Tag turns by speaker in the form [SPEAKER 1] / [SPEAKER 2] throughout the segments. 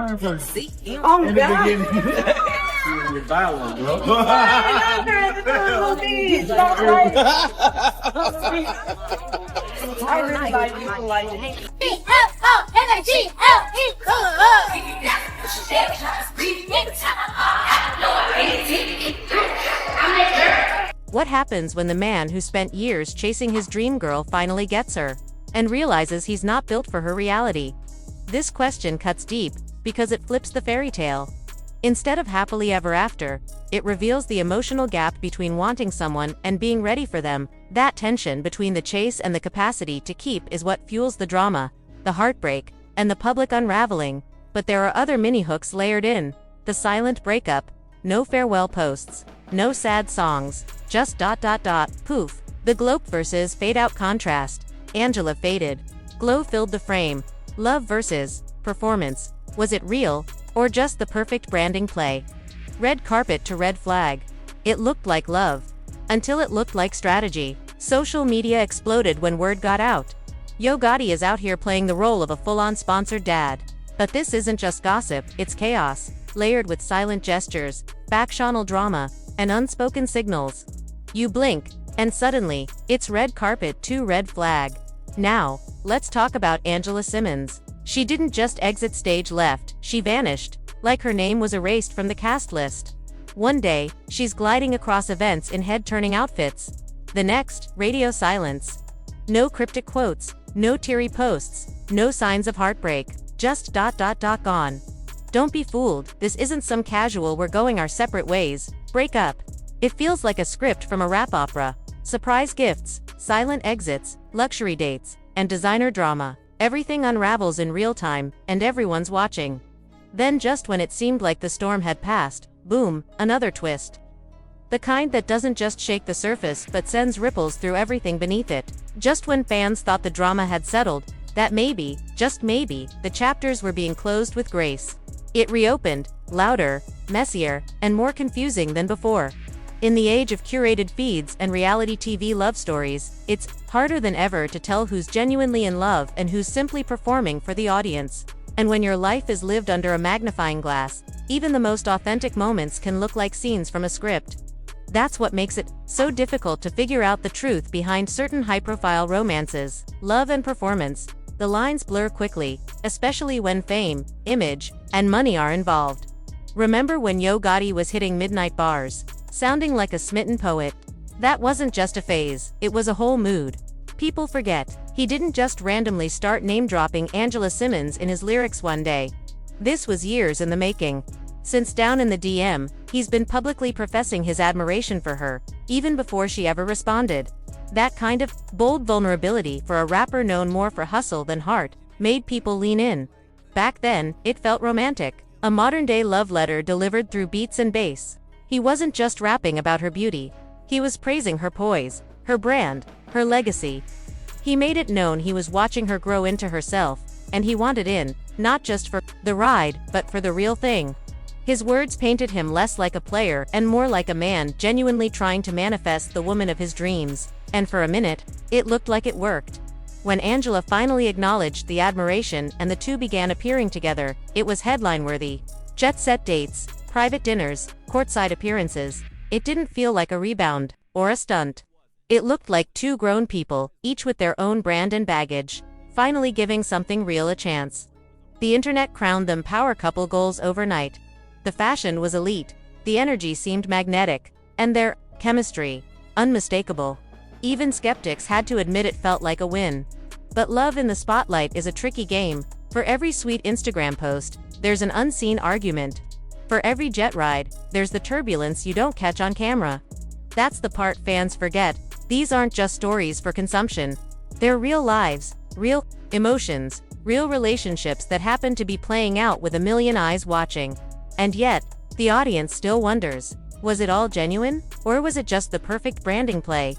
[SPEAKER 1] learn from
[SPEAKER 2] Oh,
[SPEAKER 1] in the
[SPEAKER 2] God.
[SPEAKER 1] beginning. You're violent, bro.
[SPEAKER 2] I really like people like it.
[SPEAKER 3] What happens when the man who spent years chasing his dream girl finally gets her and realizes he's not built for her reality? This question cuts deep because it flips the fairy tale. Instead of happily ever after, it reveals the emotional gap between wanting someone and being ready for them. That tension between the chase and the capacity to keep is what fuels the drama, the heartbreak, and the public unraveling. But there are other mini-hooks layered in. The silent breakup, no farewell posts, no sad songs, just ... poof. The glow versus fade-out contrast. Angela faded. Glow filled the frame. Love versus performance. Was it real, or just the perfect branding play? Red carpet to red flag. It looked like love. Until it looked like strategy. Social media exploded when word got out. Yo Gotti is out here playing the role of a full-on sponsored dad. But this isn't just gossip, it's chaos, layered with silent gestures, back-channel drama, and unspoken signals. You blink, and suddenly, it's red carpet to red flag. Now, let's talk about Angela Simmons. She didn't just exit stage left, she vanished, like her name was erased from the cast list. One day, she's gliding across events in head-turning outfits. The next, radio silence. No cryptic quotes, no teary posts, no signs of heartbreak, just ... gone. Don't be fooled, this isn't some casual we're going our separate ways break up. It feels like a script from a rap opera. Surprise gifts, silent exits, luxury dates, and designer drama. Everything unravels in real time, and everyone's watching. Then just when it seemed like the storm had passed, boom, another twist. The kind that doesn't just shake the surface but sends ripples through everything beneath it. Just when fans thought the drama had settled, that maybe, just maybe, the chapters were being closed with grace. It reopened, louder, messier, and more confusing than before. In the age of curated feeds and reality TV love stories, it's harder than ever to tell who's genuinely in love and who's simply performing for the audience. And when your life is lived under a magnifying glass, even the most authentic moments can look like scenes from a script. That's what makes it so difficult to figure out the truth behind certain high-profile romances. Love and performance. The lines blur quickly, especially when fame, image, and money are involved. Remember when Yo Gotti was hitting midnight bars, sounding like a smitten poet? That wasn't just a phase, it was a whole mood. People forget, he didn't just randomly start name-dropping Angela Simmons in his lyrics one day. This was years in the making. Since Down in the DM, he's been publicly professing his admiration for her, even before she ever responded. That kind of bold vulnerability for a rapper known more for hustle than heart made people lean in. Back then, it felt romantic, a modern-day love letter delivered through beats and bass. He wasn't just rapping about her beauty, he was praising her poise, her brand, her legacy. He made it known he was watching her grow into herself, and he wanted in, not just for the ride, but for the real thing. His words painted him less like a player and more like a man genuinely trying to manifest the woman of his dreams. And for a minute, it looked like it worked. When Angela finally acknowledged the admiration and the two began appearing together, it was headline-worthy. Jet-set dates, private dinners, courtside appearances. It didn't feel like a rebound or a stunt. It looked like two grown people, each with their own brand and baggage, finally giving something real a chance. The internet crowned them power couple goals overnight. The fashion was elite, the energy seemed magnetic, and their chemistry unmistakable. Even skeptics had to admit it felt like a win. But love in the spotlight is a tricky game. For every sweet Instagram post, there's an unseen argument. For every jet ride, there's the turbulence you don't catch on camera. That's the part fans forget. These aren't just stories for consumption. They're real lives, real emotions, real relationships that happen to be playing out with a million eyes watching. And yet, the audience still wonders, was it all genuine, or was it just the perfect branding play?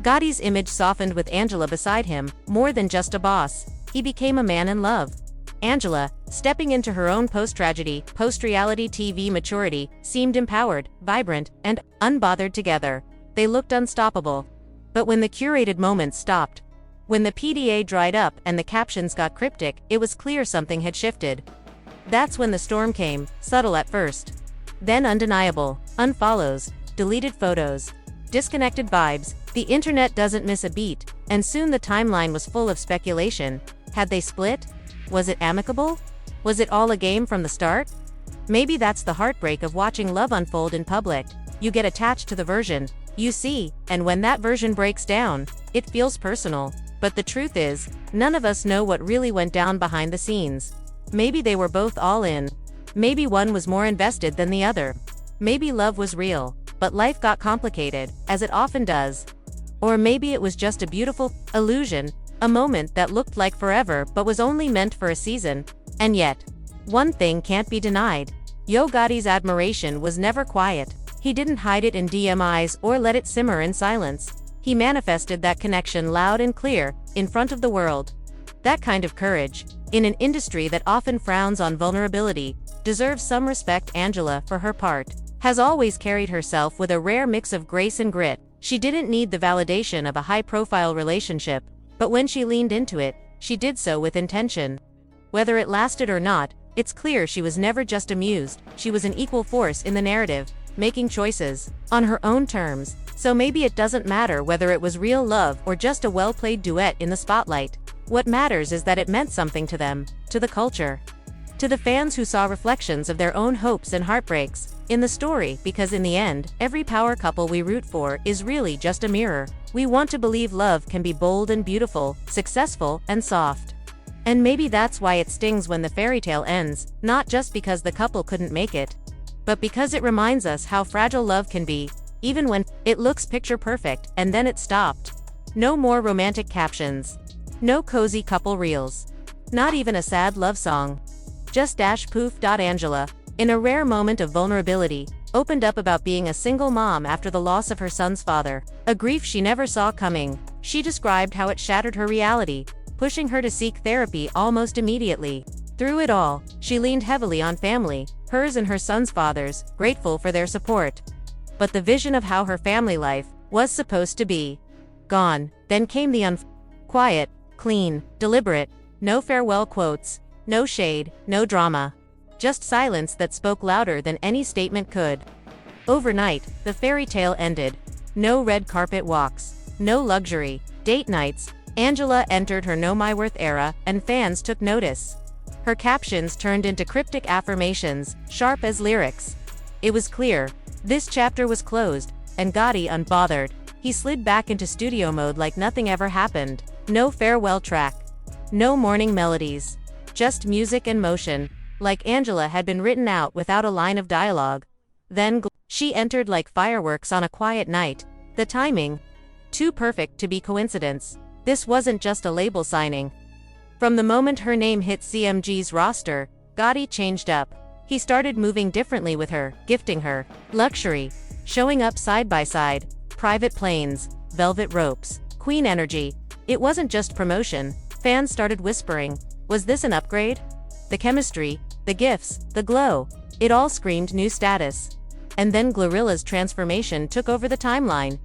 [SPEAKER 3] Gotti's image softened with Angela beside him, more than just a boss. He became a man in love. Angela, stepping into her own post-tragedy, post-reality TV maturity, seemed empowered, vibrant, and unbothered together. They looked unstoppable. But when the curated moments stopped, when the PDA dried up and the captions got cryptic, it was clear something had shifted. That's when the storm came, subtle at first. Then undeniable, unfollows, deleted photos, disconnected vibes. The internet doesn't miss a beat, and soon the timeline was full of speculation. Had they split? Was it amicable? Was it all a game from the start? Maybe that's the heartbreak of watching love unfold in public. You get attached to the version you see, and when that version breaks down, it feels personal. But the truth is, none of us know what really went down behind the scenes. Maybe they were both all in. Maybe one was more invested than the other. Maybe love was real, but life got complicated, as it often does. Or maybe it was just a beautiful illusion, a moment that looked like forever but was only meant for a season. And yet, one thing can't be denied. Yo Gotti's admiration was never quiet. He didn't hide it in DMs or let it simmer in silence. He manifested that connection loud and clear, in front of the world. That kind of courage, in an industry that often frowns on vulnerability, deserves some respect. Angela, for her part, has always carried herself with a rare mix of grace and grit. She didn't need the validation of a high-profile relationship, but when she leaned into it, she did so with intention. Whether it lasted or not, it's clear she was never just amused. She was an equal force in the narrative, making choices on her own terms. So maybe it doesn't matter whether it was real love or just a well-played duet in the spotlight. What matters is that it meant something to them, to the culture, to the fans who saw reflections of their own hopes and heartbreaks in the story, because in the end, every power couple we root for is really just a mirror. We want to believe love can be bold and beautiful, successful and soft. And maybe that's why it stings when the fairy tale ends, not just because the couple couldn't make it, but because it reminds us how fragile love can be, even when it looks picture perfect, and then it stopped. No more romantic captions. No cozy couple reels. Not even a sad love song. Just poof. Angela, in a rare moment of vulnerability, opened up about being a single mom after the loss of her son's father, a grief she never saw coming. She described how it shattered her reality, pushing her to seek therapy almost immediately. Through it all, she leaned heavily on family, hers and her son's father's, grateful for their support. But the vision of how her family life was supposed to be gone. Then came the quiet, clean, deliberate, no farewell quotes, no shade, no drama. Just silence that spoke louder than any statement could. Overnight, the fairy tale ended. No red carpet walks, no luxury date nights. Angela entered her Know My Worth era, and fans took notice. Her captions turned into cryptic affirmations, sharp as lyrics. It was clear, this chapter was closed, and Gotti unbothered. He slid back into studio mode like nothing ever happened. No farewell track. No morning melodies. Just music and motion, like Angela had been written out without a line of dialogue. Then she entered like fireworks on a quiet night. The timing, too perfect to be coincidence. This wasn't just a label signing. From the moment her name hit CMG's roster, Gotti changed up. He started moving differently with her, gifting her luxury, showing up side by side, private planes, velvet ropes, queen energy. It wasn't just promotion. Fans started whispering, was this an upgrade? The chemistry, the gifts, the glow, it all screamed new status. And then GloRilla's transformation took over the timeline.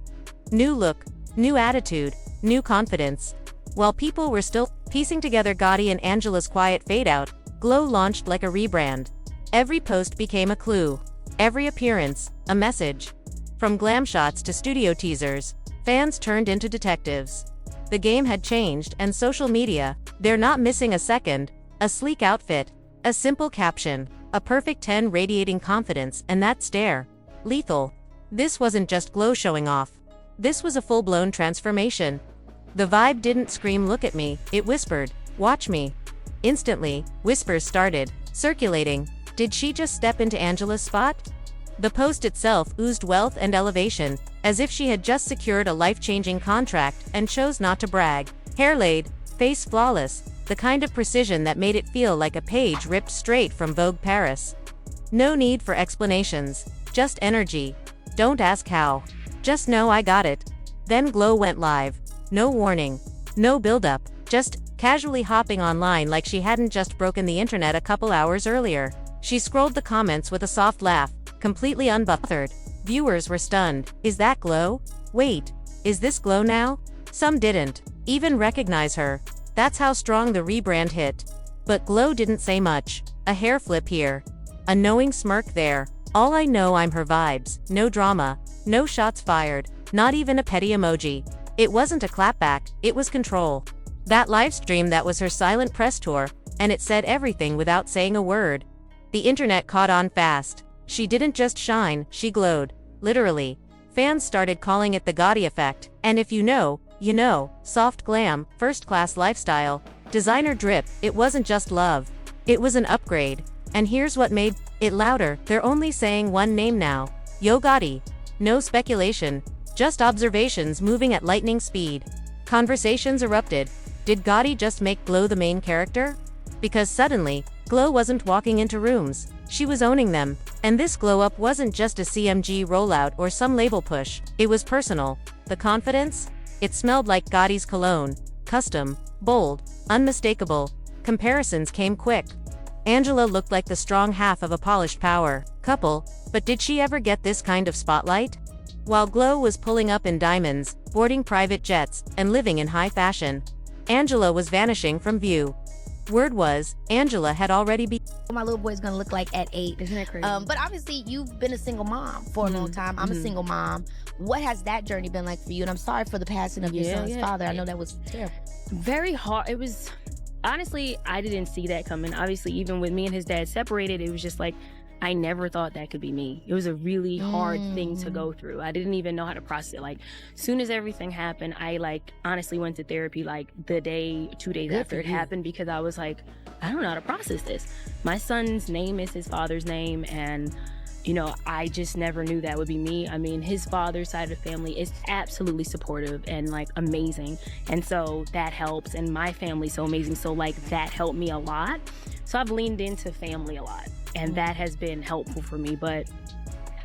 [SPEAKER 3] New look, new attitude, new confidence. While people were still piecing together Gotti and Angela's quiet fade-out, Glo launched like a rebrand. Every post became a clue. Every appearance, a message. From glam shots to studio teasers, fans turned into detectives. The game had changed, and social media, they're not missing a second. A sleek outfit, a simple caption, a perfect 10 radiating confidence, and that stare. Lethal. This wasn't just Glo showing off. This was a full-blown transformation. The vibe didn't scream look at me, it whispered, watch me. Instantly, whispers started circulating. Did she just step into Angela's spot? The post itself oozed wealth and elevation, as if she had just secured a life-changing contract and chose not to brag. Hair laid, face flawless, the kind of precision that made it feel like a page ripped straight from Vogue Paris. No need for explanations, just energy. Don't ask how. Just know I got it. Then Glo went live. No warning, no build-up, just casually hopping online like she hadn't just broken the internet a couple hours earlier. She scrolled the comments with a soft laugh, completely unbothered. Viewers were stunned. Is that Glo? Wait, is this Glo now? Some didn't even recognize her. That's how strong the rebrand hit. But Glo didn't say much. A hair flip here. A knowing smirk there. All I know, I'm her vibes. No drama. No shots fired. Not even a petty emoji. It wasn't a clapback, it was control. That livestream, that was her silent press tour, and it said everything without saying a word. The internet caught on fast. She didn't just shine, she glowed. Literally. Fans started calling it the Gotti effect, and if you know, you know. Soft glam, first-class lifestyle, designer drip. It wasn't just love. It was an upgrade. And here's what made it louder: they're only saying one name now. Yo Gotti. No speculation, just observations moving at lightning speed. Conversations erupted. Did Gotti just make Glow the main character? Because suddenly, Glow wasn't walking into rooms, she was owning them. And this glow-up wasn't just a CMG rollout or some label push, it was personal. The confidence? It smelled like Gotti's cologne. Custom, bold, unmistakable. Comparisons came quick. Angela looked like the strong half of a polished power couple, but did she ever get this kind of spotlight? While Glow was pulling up in diamonds, boarding private jets, and living in high fashion, Angela was vanishing from view. Word was, Angela had already been
[SPEAKER 4] What my little boy's gonna look like at 8.
[SPEAKER 2] Isn't that crazy?
[SPEAKER 4] But obviously, you've been a single mom for a long time. I'm a single mom. What has that journey been like for you? And I'm sorry for the passing of your son's father. I know that was terrible.
[SPEAKER 2] Very hard. It was, honestly, I didn't see that coming. Obviously, even with me and his dad separated, it was just like, I never thought that could be me. It was a really hard thing to go through. I didn't even know how to process it. Like, soon as everything happened, I honestly went to therapy 2 days after it happened, because I was like, I don't know how to process this. My son's name is his father's name, and I just never knew that would be me. I mean, his father's side of the family is absolutely supportive and amazing. And so that helps. And my family's so amazing. So that helped me a lot. So I've leaned into family a lot, and that has been helpful for me. But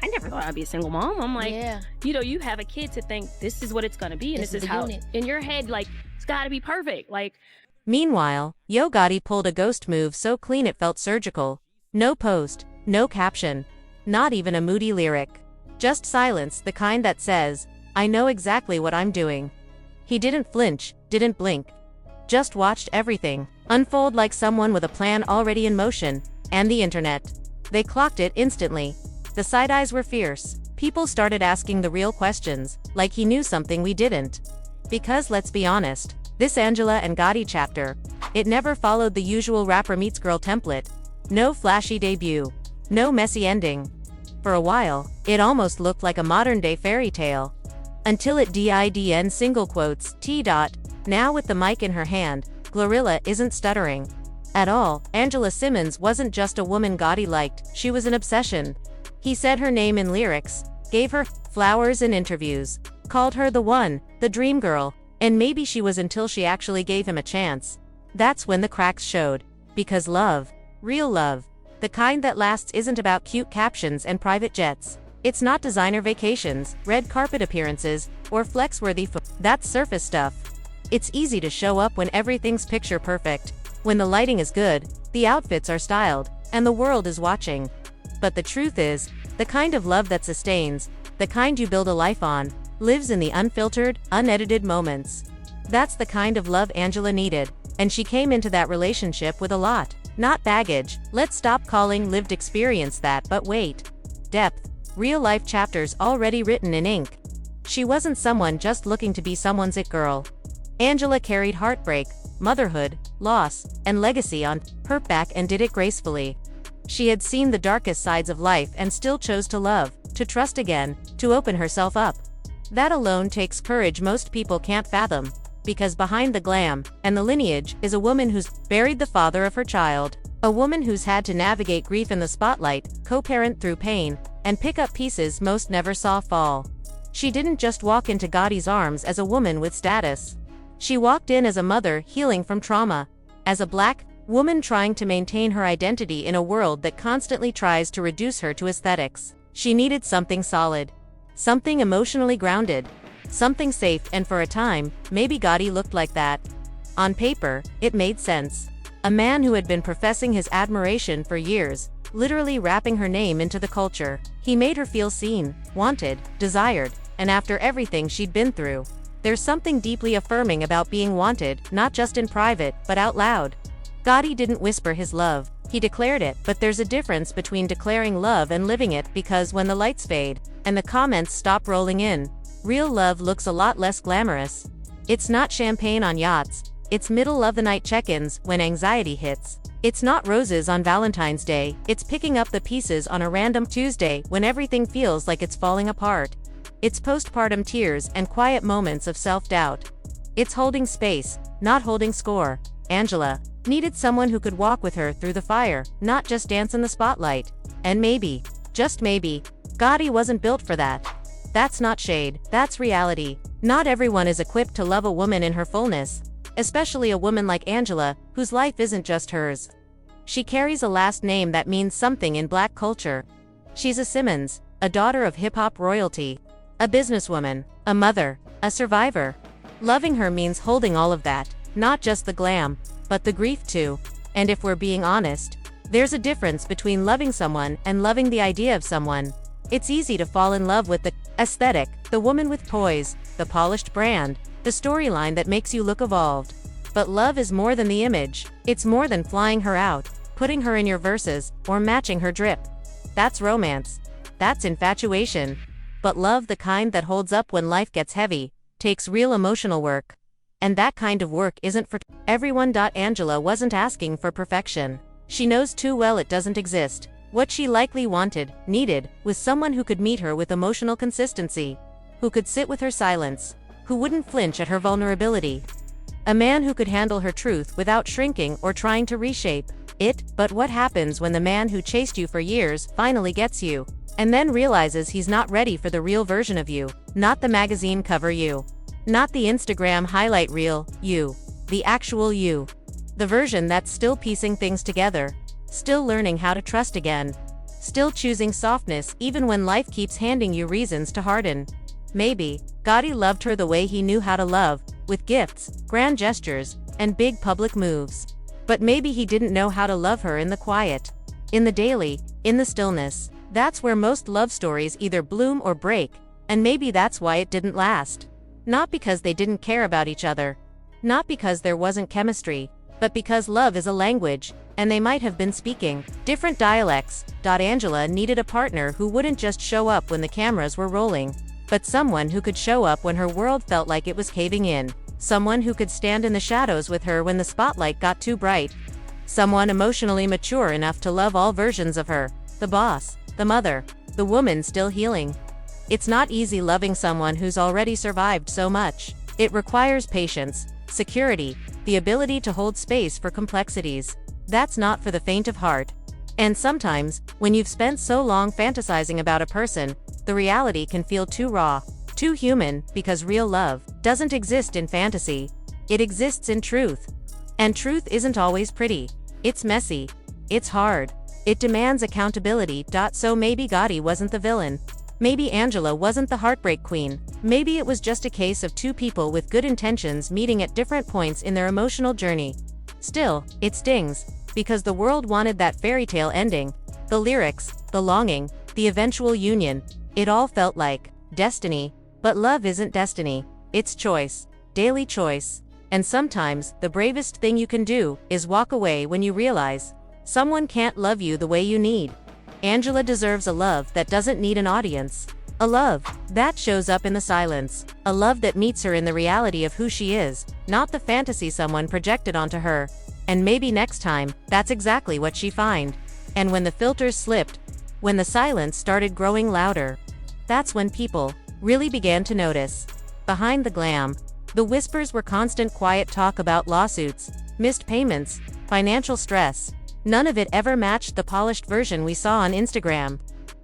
[SPEAKER 2] I never thought I'd be a single mom. I'm like, you have a kid to think this is what it's going to be. And this is how in your head, it's got to be perfect.
[SPEAKER 3] Meanwhile, Yo Gotti pulled a ghost move so clean it felt surgical. No post, no caption. Not even a moody lyric. Just silence, the kind that says, I know exactly what I'm doing. He didn't flinch, didn't blink. Just watched everything unfold like someone with a plan already in motion. And the internet. They clocked it instantly. The side eyes were fierce. People started asking the real questions, like he knew something we didn't. Because let's be honest, this Angela and Gotti chapter, it never followed the usual rapper meets girl template. No flashy debut. No messy ending. For a while, it almost looked like a modern-day fairy tale. Until it didn't single quotes, T. Now with the mic in her hand, GloRilla isn't stuttering. At all. Angela Simmons wasn't just a woman Gotti liked, she was an obsession. He said her name in lyrics, gave her flowers in interviews, called her the one, the dream girl, and maybe she was until she actually gave him a chance. That's when the cracks showed. Because love, real love, the kind that lasts, isn't about cute captions and private jets. It's not designer vacations, red carpet appearances, or flex-worthy That's surface stuff. It's easy to show up when everything's picture perfect. When the lighting is good, the outfits are styled, and the world is watching. But the truth is, the kind of love that sustains, the kind you build a life on, lives in the unfiltered, unedited moments. That's the kind of love Angela needed, and she came into that relationship with a lot. Not baggage. Let's stop calling lived experience that, but wait. Depth. Real-life chapters already written in ink. She wasn't someone just looking to be someone's it girl. Angela carried heartbreak, motherhood, loss, and legacy on her back and did it gracefully. She had seen the darkest sides of life and still chose to love, to trust again, to open herself up. That alone takes courage most people can't fathom. Because behind the glam and the lineage is a woman who's buried the father of her child, a woman who's had to navigate grief in the spotlight, co-parent through pain, and pick up pieces most never saw fall. She didn't just walk into Gotti's arms as a woman with status. She walked in as a mother healing from trauma, as a Black woman trying to maintain her identity in a world that constantly tries to reduce her to aesthetics. She needed something solid, something emotionally grounded, something safe, and for a time, maybe Gotti looked like that. On paper, it made sense. A man who had been professing his admiration for years, literally rapping her name into the culture. He made her feel seen, wanted, desired, and after everything she'd been through, there's something deeply affirming about being wanted, not just in private, but out loud. Gotti didn't whisper his love, He declared it, but there's a difference between declaring love and living it, because when the lights fade, and the comments stop rolling in, real love looks a lot less glamorous. It's not champagne on yachts, it's middle-of-the-night check-ins when anxiety hits. It's not roses on Valentine's Day, it's picking up the pieces on a random Tuesday when everything feels like it's falling apart. It's postpartum tears and quiet moments of self-doubt. It's holding space, not holding score. Angela needed someone who could walk with her through the fire, not just dance in the spotlight. And maybe, just maybe, Gotti wasn't built for that. That's not shade, that's reality. Not everyone is equipped to love a woman in her fullness, especially a woman like Angela, whose life isn't just hers. She carries a last name that means something in Black culture. She's a Simmons, a daughter of hip-hop royalty, a businesswoman, a mother, a survivor. Loving her means holding all of that, not just the glam, but the grief too. And if we're being honest, there's a difference between loving someone and loving the idea of someone. It's easy to fall in love with the aesthetic, the woman with poise, the polished brand, the storyline that makes you look evolved. But love is more than the image. It's more than flying her out, putting her in your verses, or matching her drip. That's romance. That's infatuation. But love, the kind that holds up when life gets heavy, takes real emotional work. And that kind of work isn't for everyone. Angela wasn't asking for perfection. She knows too well it doesn't exist. What she likely wanted, needed, was someone who could meet her with emotional consistency, who could sit with her silence, who wouldn't flinch at her vulnerability. A man who could handle her truth without shrinking or trying to reshape it. But what happens when the man who chased you for years finally gets you, and then realizes he's not ready for the real version of you, not the magazine cover you, not the Instagram highlight reel you, the actual you, the version that's still piecing things together, still learning how to trust again, still choosing softness even when life keeps handing you reasons to harden? Maybe Gotti loved her the way he knew how to love, with gifts, grand gestures, and big public moves. But maybe he didn't know how to love her in the quiet, in the daily, in the stillness. That's where most love stories either bloom or break, and maybe that's why it didn't last. Not because they didn't care about each other, not because there wasn't chemistry, but because love is a language, and they might have been speaking different dialects. Angela needed a partner who wouldn't just show up when the cameras were rolling, but someone who could show up when her world felt like it was caving in, someone who could stand in the shadows with her when the spotlight got too bright, someone emotionally mature enough to love all versions of her, the boss, the mother, the woman still healing. It's not easy loving someone who's already survived so much. It requires patience, security, the ability to hold space for complexities. That's not for the faint of heart. And sometimes, when you've spent so long fantasizing about a person, the reality can feel too raw, too human, because real love doesn't exist in fantasy. It exists in truth. And truth isn't always pretty. It's messy. It's hard. It demands accountability. So maybe Gotti wasn't the villain. Maybe Angela wasn't the heartbreak queen. Maybe it was just a case of two people with good intentions meeting at different points in their emotional journey. Still, it stings, because the world wanted that fairy tale ending. The lyrics, the longing, the eventual union, it all felt like destiny. But love isn't destiny. It's choice, daily choice. And sometimes, the bravest thing you can do is walk away when you realize someone can't love you the way you need. Angela deserves a love that doesn't need an audience. A love that shows up in the silence. A love that meets her in the reality of who she is, not the fantasy someone projected onto her. And maybe next time, that's exactly what she find. And when the filters slipped, when the silence started growing louder, that's when people really began to notice. Behind the glam, the whispers were constant quiet talk about lawsuits, missed payments, financial stress. None of it ever matched the polished version we saw on Instagram.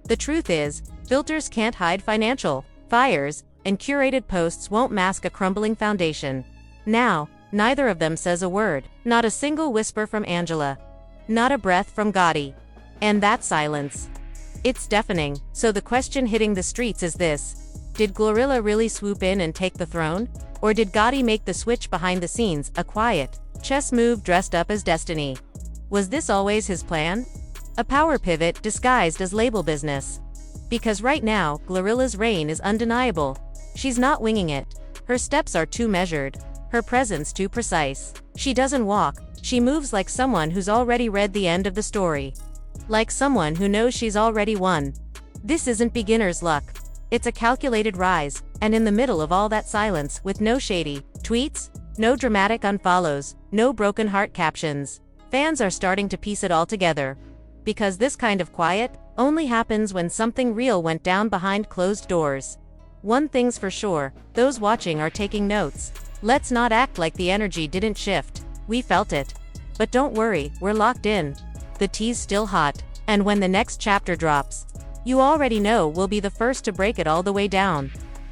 [SPEAKER 3] The truth is, filters can't hide financial fires, and curated posts won't mask a crumbling foundation. Now, neither of them says a word, not a single whisper from Angela, not a breath from Gotti. And that silence, it's deafening. So the question hitting the streets is this: did GloRilla really swoop in and take the throne? Or did Gotti make the switch behind the scenes, a quiet chess move dressed up as destiny? Was this always his plan? A power pivot disguised as label business? Because right now, GloRilla's reign is undeniable. She's not winging it. Her steps are too measured. Her presence too precise. She doesn't walk, She moves like someone who's already read the end of the story. Like someone who knows she's already won. This isn't beginner's luck. It's a calculated rise, and in the middle of all that silence, with no shady tweets, no dramatic unfollows, no broken heart captions, fans are starting to piece it all together. Because this kind of quiet only happens when something real went down behind closed doors. One thing's for sure, those watching are taking notes. Let's not act like the energy didn't shift. We felt it. But don't worry, we're locked in. The tea's still hot, and when the next chapter drops, you already know we'll be the first to break it all the way down.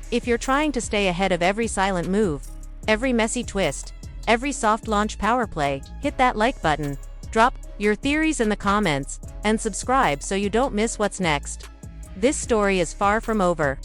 [SPEAKER 3] If you're trying to stay ahead of every silent move, every messy twist, every soft launch power play, hit that like button, drop your theories in the comments, and subscribe so you don't miss what's next. This story is far from over.